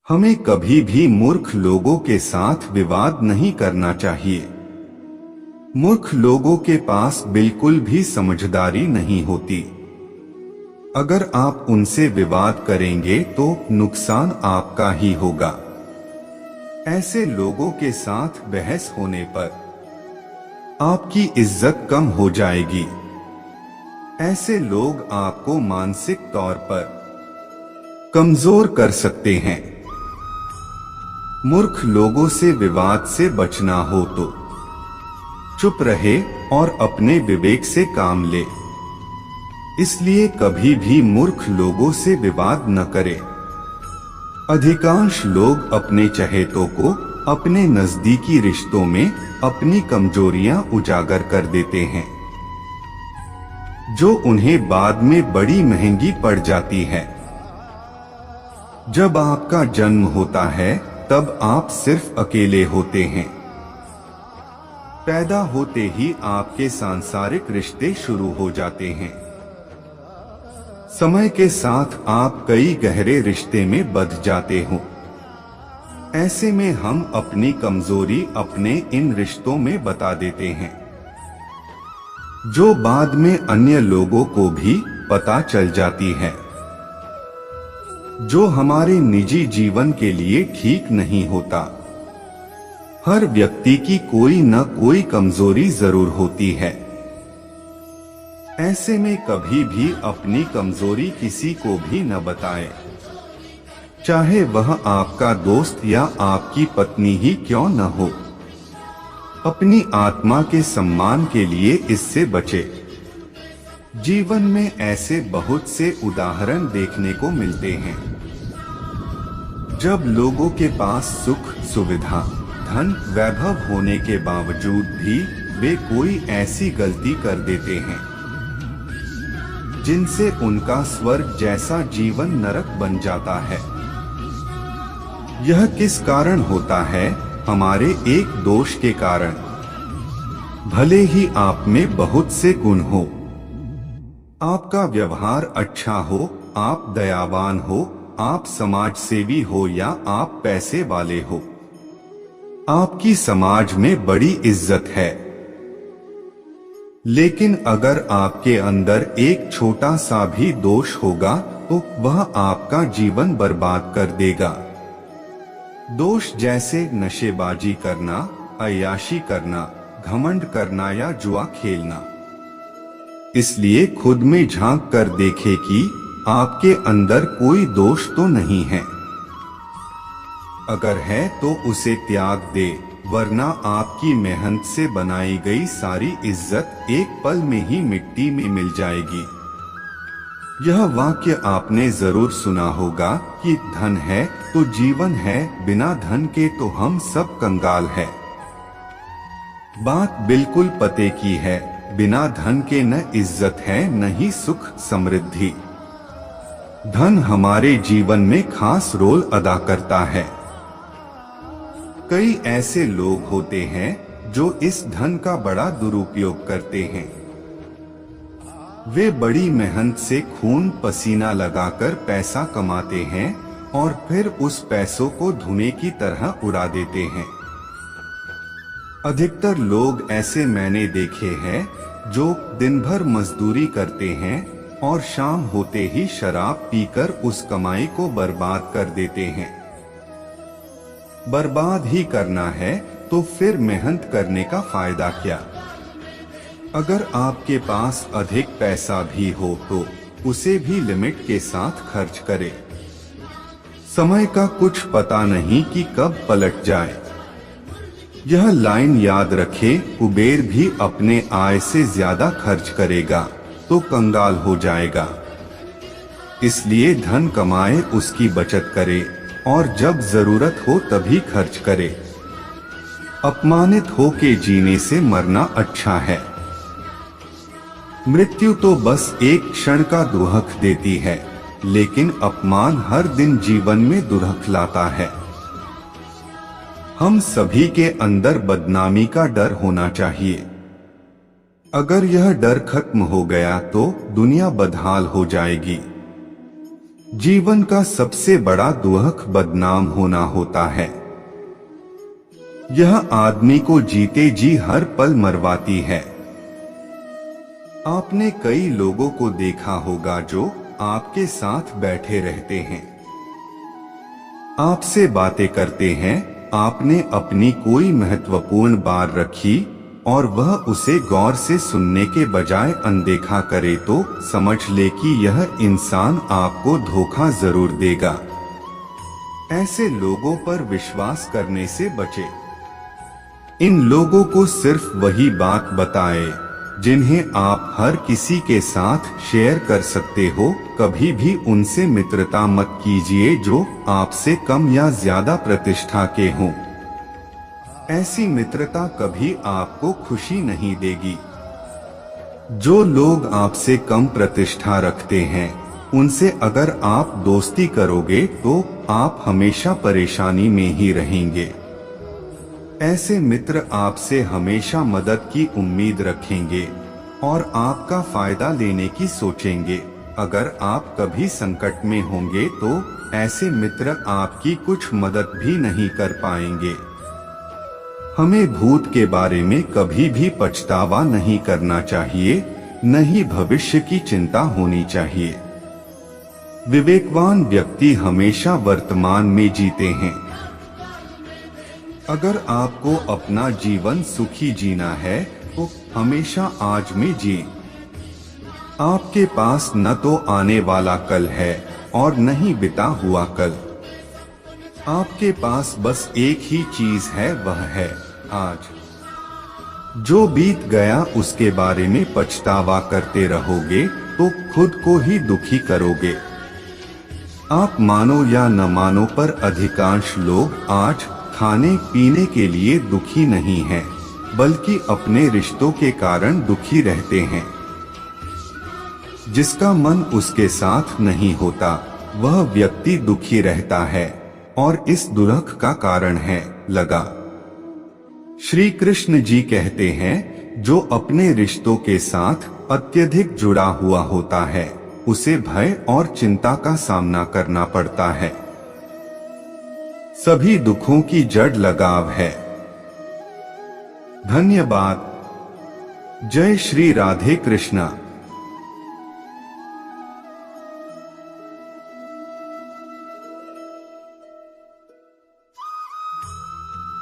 हमें कभी भी मूर्ख लोगों के साथ विवाद नहीं करना चाहिए। मूर्ख लोगों के पास बिल्कुल भी समझदारी नहीं होती। अगर आप उनसे विवाद करेंगे तो नुकसान आपका ही होगा। ऐसे लोगों के साथ बहस होने पर आपकी इज्जत कम हो जाएगी। ऐसे लोग आपको मानसिक तौर पर कमजोर कर सकते हैं। मूर्ख लोगों से विवाद से बचना हो तो चुप रहे और अपने विवेक से काम ले। इसलिए कभी भी मूर्ख लोगों से विवाद न करें। अधिकांश लोग अपने चहेतों को अपने नजदीकी रिश्तों में अपनी कमजोरियां उजागर कर देते हैं, जो उन्हें बाद में बड़ी महंगी पड़ जाती है। जब आपका जन्म होता है तब आप सिर्फ अकेले होते हैं। पैदा होते ही आपके सांसारिक रिश्ते शुरू हो जाते हैं। समय के साथ आप कई गहरे रिश्ते में बंध जाते हो। ऐसे में हम अपनी कमजोरी अपने इन रिश्तों में बता देते हैं, जो बाद में अन्य लोगों को भी पता चल जाती है, जो हमारे निजी जीवन के लिए ठीक नहीं होता। हर व्यक्ति की कोई न कोई कमजोरी जरूर होती है। ऐसे में कभी भी अपनी कमजोरी किसी को भी न बताएं, चाहे वह आपका दोस्त या आपकी पत्नी ही क्यों न हो। अपनी आत्मा के सम्मान के लिए इससे बचे। जीवन में ऐसे बहुत से उदाहरण देखने को मिलते हैं, जब लोगों के पास सुख, सुविधा, धन, वैभव होने के बावजूद भी वे कोई ऐसी गलती कर देते हैं जिनसे उनका स्वर्ग जैसा जीवन नरक बन जाता है। यह किस कारण होता है? हमारे एक दोष के कारण। भले ही आप में बहुत से गुण हो, आपका व्यवहार अच्छा हो, आप दयावान हो, आप समाज सेवी हो या आप पैसे वाले हो, आपकी समाज में बड़ी इज्जत है। लेकिन अगर आपके अंदर एक छोटा सा भी दोष होगा तो वह आपका जीवन बर्बाद कर देगा। दोष जैसे नशेबाजी करना, अय्याशी करना, घमंड करना या जुआ खेलना। इसलिए खुद में झांक कर देखें कि आपके अंदर कोई दोष तो नहीं है। अगर है तो उसे त्याग दे, वरना आपकी मेहनत से बनाई गई सारी इज्जत एक पल में ही मिट्टी में मिल जाएगी। यह वाक्य आपने जरूर सुना होगा कि धन है तो जीवन है, बिना धन के तो हम सब कंगाल है। बात बिल्कुल पते की है। बिना धन के न इज्जत है न ही सुख समृद्धि। धन हमारे जीवन में खास रोल अदा करता है। कई ऐसे लोग होते हैं जो इस धन का बड़ा दुरुपयोग करते हैं। वे बड़ी मेहनत से खून पसीना लगाकर पैसा कमाते हैं और फिर उस पैसों को धुएं की तरह उड़ा देते हैं। अधिकतर लोग ऐसे मैंने देखे हैं जो दिन भर मजदूरी करते हैं और शाम होते ही शराब पीकर उस कमाई को बर्बाद कर देते हैं। बर्बाद ही करना है तो फिर मेहनत करने का फायदा क्या? अगर आपके पास अधिक पैसा भी हो तो उसे भी लिमिट के साथ खर्च करें। समय का कुछ पता नहीं कि कब पलट जाए। यह लाइन याद रखें, कुबेर भी अपने आय से ज्यादा खर्च करेगा तो कंगाल हो जाएगा। इसलिए धन कमाए, उसकी बचत करे और जब जरूरत हो तभी खर्च करे। अपमानित होके जीने से मरना अच्छा है। मृत्यु तो बस एक क्षण का दुहक देती है, लेकिन अपमान हर दिन जीवन में दुरख लाता है। हम सभी के अंदर बदनामी का डर होना चाहिए। अगर यह डर खत्म हो गया तो दुनिया बदहाल हो जाएगी। जीवन का सबसे बड़ा दुख बदनाम होना होता है। यह आदमी को जीते जी हर पल मरवाती है। आपने कई लोगों को देखा होगा जो आपके साथ बैठे रहते हैं, आपसे बातें करते हैं, आपने अपनी कोई महत्वपूर्ण बात रखी और वह उसे गौर से सुनने के बजाय अनदेखा करे तो समझ ले कि यह इंसान आपको धोखा जरूर देगा। ऐसे लोगों पर विश्वास करने से बचे। इन लोगों को सिर्फ वही बात बताए जिन्हें आप हर किसी के साथ शेयर कर सकते हो। कभी भी उनसे मित्रता मत कीजिए जो आपसे कम या ज्यादा प्रतिष्ठा के हों। ऐसी मित्रता कभी आपको खुशी नहीं देगी। जो लोग आपसे कम प्रतिष्ठा रखते हैं उनसे अगर आप दोस्ती करोगे तो आप हमेशा परेशानी में ही रहेंगे। ऐसे मित्र आपसे हमेशा मदद की उम्मीद रखेंगे और आपका फायदा लेने की सोचेंगे। अगर आप कभी संकट में होंगे तो ऐसे मित्र आपकी कुछ मदद भी नहीं कर पाएंगे। हमें भूत के बारे में कभी भी पछतावा नहीं करना चाहिए, न ही भविष्य की चिंता होनी चाहिए। विवेकवान व्यक्ति हमेशा वर्तमान में जीते हैं। अगर आपको अपना जीवन सुखी जीना है तो हमेशा आज में जिए। आपके पास न तो आने वाला कल है और न ही बिता हुआ कल। आपके पास बस एक ही चीज है, वह है आज। जो बीत गया उसके बारे में पछतावा करते रहोगे तो खुद को ही दुखी करोगे। आप मानो या न मानो पर अधिकांश लोग आज खाने पीने के लिए दुखी नहीं हैं, बल्कि अपने रिश्तों के कारण दुखी रहते हैं। जिसका मन उसके साथ नहीं होता वह व्यक्ति दुखी रहता है और इस दुख का कारण है लगा। श्री कृष्ण जी कहते हैं, जो अपने रिश्तों के साथ अत्यधिक जुड़ा हुआ होता है उसे भय और चिंता का सामना करना पड़ता है। सभी दुखों की जड़ लगाव है। धन्यवाद। जय श्री राधे कृष्णा।